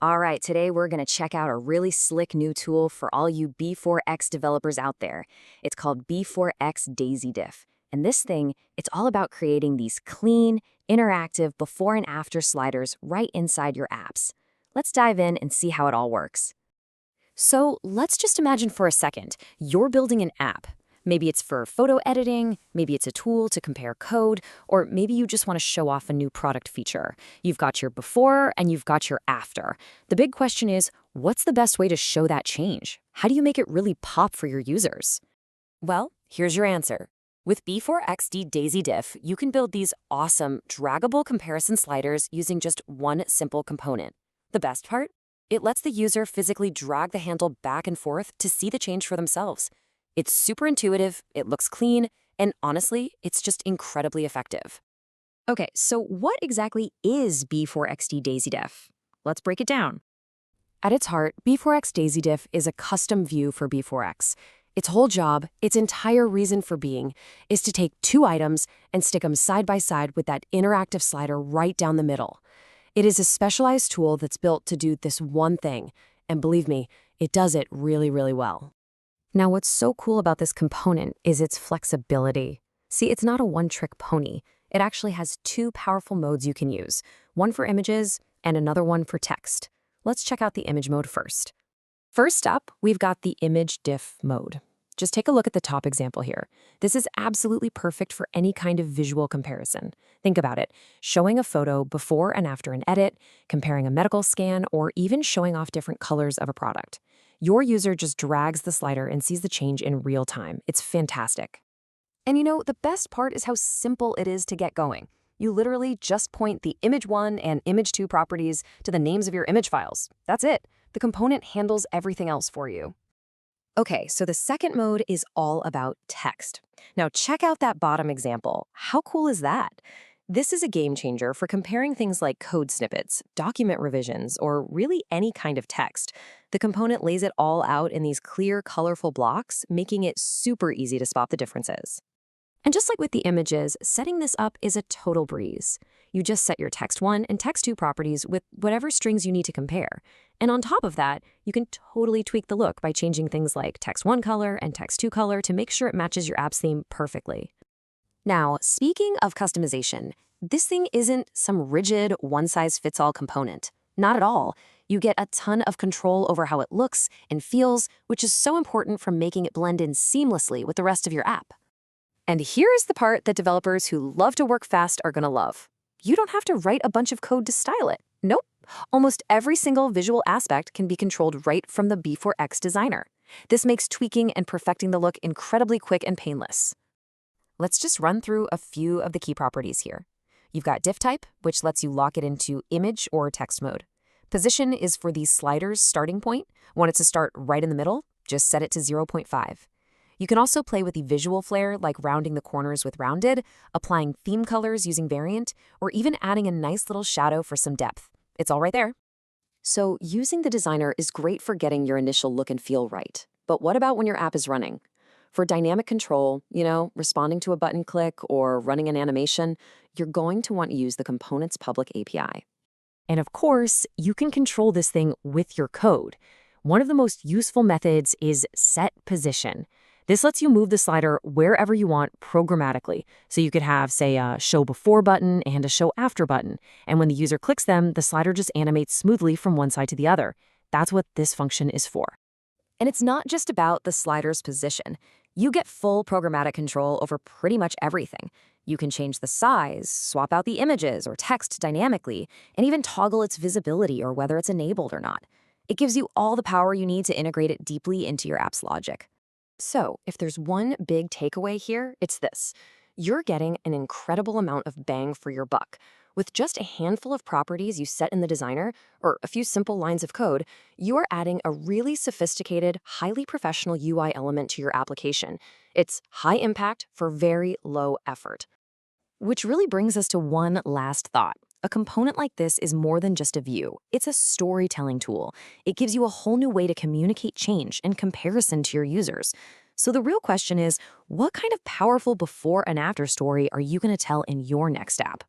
All right, today we're going to check out a really slick new tool for all you B4X developers out there. It's called B4XDaisyDiff. And this thing, it's all about creating these clean, interactive before and after sliders right inside your apps. Let's dive in and see how it all works. So let's just imagine for a second, you're building an app. Maybe it's for photo editing, maybe it's a tool to compare code, or maybe you just want to show off a new product feature. You've got your before and you've got your after. The big question is, what's the best way to show that change? How do you make it really pop for your users? Well, here's your answer. With B4XDaisyDiff, you can build these awesome, draggable comparison sliders using just one simple component. The best part? It lets the user physically drag the handle back and forth to see the change for themselves. It's super intuitive, it looks clean, and honestly, it's just incredibly effective. Okay, so what exactly is B4XDaisyDiff? Let's break it down. At its heart, B4XDaisyDiff is a custom view for B4X. Its whole job, its entire reason for being, is to take two items and stick them side by side with that interactive slider right down the middle. It is a specialized tool that's built to do this one thing, and believe me, it does it really, really well. Now, what's so cool about this component is its flexibility. See, it's not a one-trick pony. It actually has two powerful modes you can use, one for images and another one for text. Let's check out the image mode first. First up, we've got the image diff mode. Just take a look at the top example here. This is absolutely perfect for any kind of visual comparison. Think about it, showing a photo before and after an edit, comparing a medical scan, or even showing off different colors of a product. Your user just drags the slider and sees the change in real time. It's fantastic. And you know, the best part is how simple it is to get going. You literally just point the image 1 and image 2 properties to the names of your image files. That's it. The component handles everything else for you. Okay, so the second mode is all about text. Now check out that bottom example. How cool is that? This is a game changer for comparing things like code snippets, document revisions, or really any kind of text. The component lays it all out in these clear, colorful blocks, making it super easy to spot the differences. And just like with the images, setting this up is a total breeze. You just set your text 1 and text 2 properties with whatever strings you need to compare. And on top of that, you can totally tweak the look by changing things like text 1 color and text 2 color to make sure it matches your app's theme perfectly. Now, speaking of customization, this thing isn't some rigid, one-size-fits-all component. Not at all. You get a ton of control over how it looks and feels, which is so important for making it blend in seamlessly with the rest of your app. And here's the part that developers who love to work fast are gonna love. You don't have to write a bunch of code to style it. Nope. Almost every single visual aspect can be controlled right from the B4X designer. This makes tweaking and perfecting the look incredibly quick and painless. Let's just run through a few of the key properties here. You've got diff type, which lets you lock it into image or text mode. Position is for the slider's starting point. Want it to start right in the middle? Just set it to 0.5. You can also play with the visual flair, like rounding the corners with rounded, applying theme colors using variant, or even adding a nice little shadow for some depth. It's all right there. So using the designer is great for getting your initial look and feel right. But what about when your app is running? For dynamic control, responding to a button click or running an animation, you're going to want to use the component's public API. And of course, you can control this thing with your code. One of the most useful methods is set position. This lets you move the slider wherever you want programmatically. So you could have, say, a show before button and a show after button. And when the user clicks them, the slider just animates smoothly from one side to the other. That's what this function is for. And it's not just about the slider's position. You get full programmatic control over pretty much everything. You can change the size, swap out the images or text dynamically, and even toggle its visibility or whether it's enabled or not. It gives you all the power you need to integrate it deeply into your app's logic. So, if there's one big takeaway here, it's this. You're getting an incredible amount of bang for your buck. With just a handful of properties you set in the designer, or a few simple lines of code, you are adding a really sophisticated, highly professional UI element to your application. It's high impact for very low effort. Which really brings us to one last thought. A component like this is more than just a view. It's a storytelling tool. It gives you a whole new way to communicate change and comparison to your users. So the real question is, what kind of powerful before and after story are you going to tell in your next app?